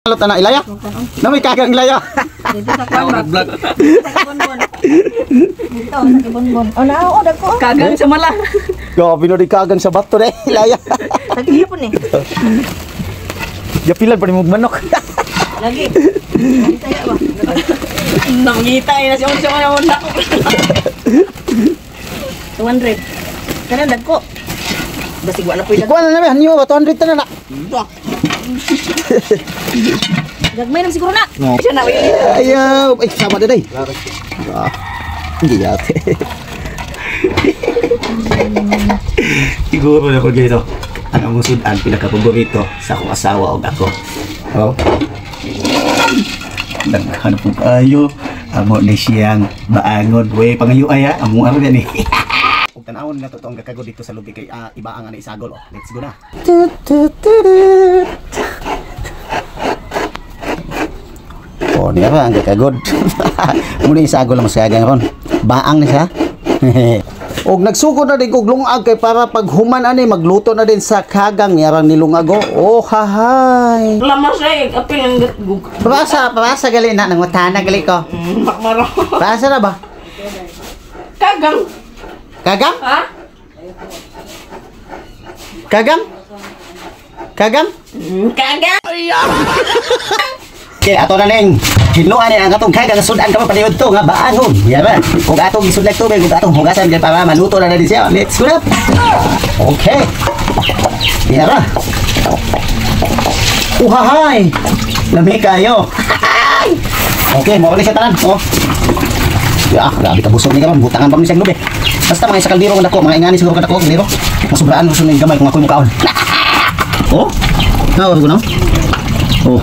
Alot na ilaya. Nami kagang ilaya. Dito sa kwan ba? Sa bonbon. Dito sa bonbon. Oh, nao dako. Kagang sa mala. Go bino di kagang sa bato de ilaya. Lagi po ni. Ya pilan pa ni manok. Lagi. Saya ba? Namngita na si Onso na una. 200. Kana dagko. Basta wala po ila. Kuan na ba? Hanyo ba 200 na na. Gagmay nam siguro na. No. Siya na wi. Ayaw, ay sama day. Ah. Hindi yate. Siguro na ko dito. Ang musudan pinakapaborito sa akong asawa o ako. Oh. Naghanap po kayo. Amo na siyang maangon. Wey, pangayo ay ha. Amo ano yan eh. Huwag tanawon na totoong kakago dito sa lubi kay iba ang ana isagol. Oh. Let's go na. Oh, niya ba ang kakagod? Muna isagol lang masaya ron. Baang na siya. Og nagsugod na din kog lungag kay para pag human ani magluto na din sa kagang niyarang nilungago. Oh, hahay. Lamas ay apil ang Pabasa gali na nang matana gali ko. makmaro. Pabasa na ba? Kagang. Kagang? Ha? Kagang? Kagang? Kagang. Okay, ato na ning hinuan ni ang atong kagang sudan ka pa paniud to nga baangon. Ya ba? Ug atong isudlag tubig ug atong hugasan gyud para maluto na din siya. Let's go na. Okay. Yan ba? Uhahay. Lami kayo. Okay, mo siya tanan. Oh. Ya, grabe ka busog ni karon, butangan pa mi siyang lubi. Basta mga isa kaldero nga dako, mga ingani siguro ka dako, kaldero. Masubraan mo sa ning gamay kung ako'y mukaon. Oh. Nawa ko no? Oh.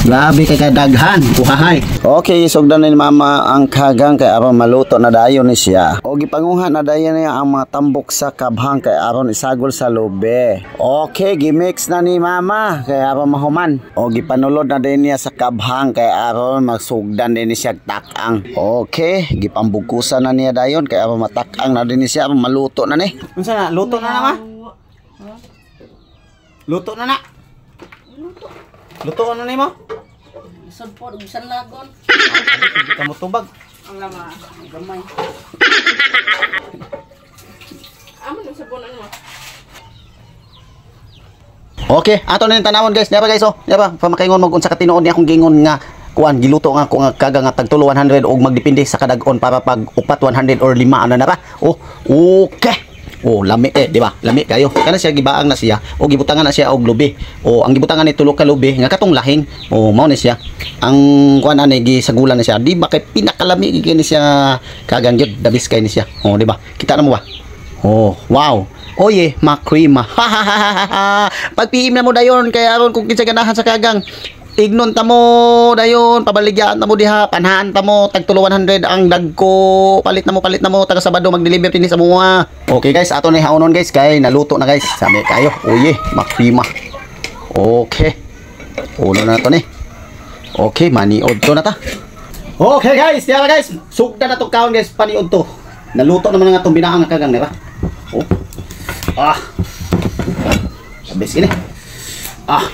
Grabe kay kadaghan, uhahay. Okay, sugdan ni mama ang kagang kay aron maluto na dayon ni siya. O gipanguhan na dayon niya ang mga tambok sa kabhang kay aron isagol sa lobe. Okay, gimix na ni mama kay aron mahuman. O gipanulod na din niya sa kabhang kay aron magsugdan din ni siya takang. Okay, gipambugkusan na niya dayon kay aron matakang na din ni siya aron maluto na ni. Unsa na? Luto na ma? Luto na na. Luto na ni mo? Isod po bisan lagon. Kamu tubag. Ang lama, gamay. Amo sa bonan mo. Okay, ato na yung tanawon guys. Diba guys, oh. Diba, pamakaingon mag unsa ka tinuod niya akong gingon nga kuan giluto nga ko nga kaga nga tag tulo 100 og magdepende sa kadag-on para pag upat 100 or 5 ana na ra. Oh, okay. Oh, lami di ba? Lami kayo. Kana siya gibaang na siya o gibutangan na siya og lubi. O ang gibutangan ni tulo ka lubi nga katong lahing. O mao ni siya. Ang kuan ani gisagulan na siya. Di ba kay pinakalami gid ni siya kagang gyud, dabis kay ni siya. O di ba? Kita na mo ba? Oh, wow. Oye, makrima. Pagpihim na mo dayon kay aron kung kinsa ganahan sa kagang. Ignon ta mo dayon, pabaligyan ta mo diha, panhaan ta mo tag tulo 100 ang dagko. Palit na mo taga Sabado mag-deliver din sa mga. Okay guys, ato na haonon guys kay naluto na guys. Sami kayo. Oye, makrima. Okay. Ulo na to ni. Okay, maniod to na ta. Okay guys, diya guys. Sugda na to kaon guys, paniod to. Naluto naman nga tong binaang nga kagang, di ba? Oh. Ah. Sabes ini. Ah.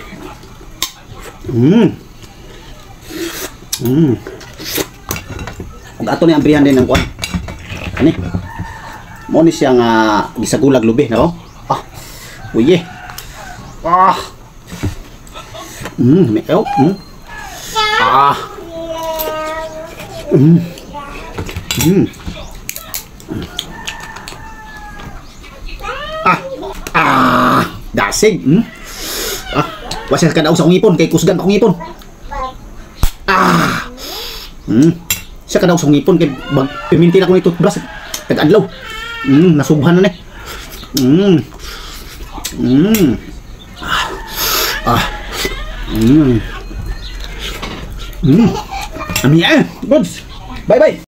Ug ato ni ambrihan din ng kuan. Ani? Mo ni siya nga gisagulag lubi nako. Ah. Uye. Ah. Meo. Ah. Dasig. Ah. Wasa ka daw sa akong ipon kay kusgan akong ipon. Ah. Siya ka daw sa akong ipon kay piminti na ko ni toothbrush tag-adlaw. Nasubhan na ni. Amiya. Good. Bye bye.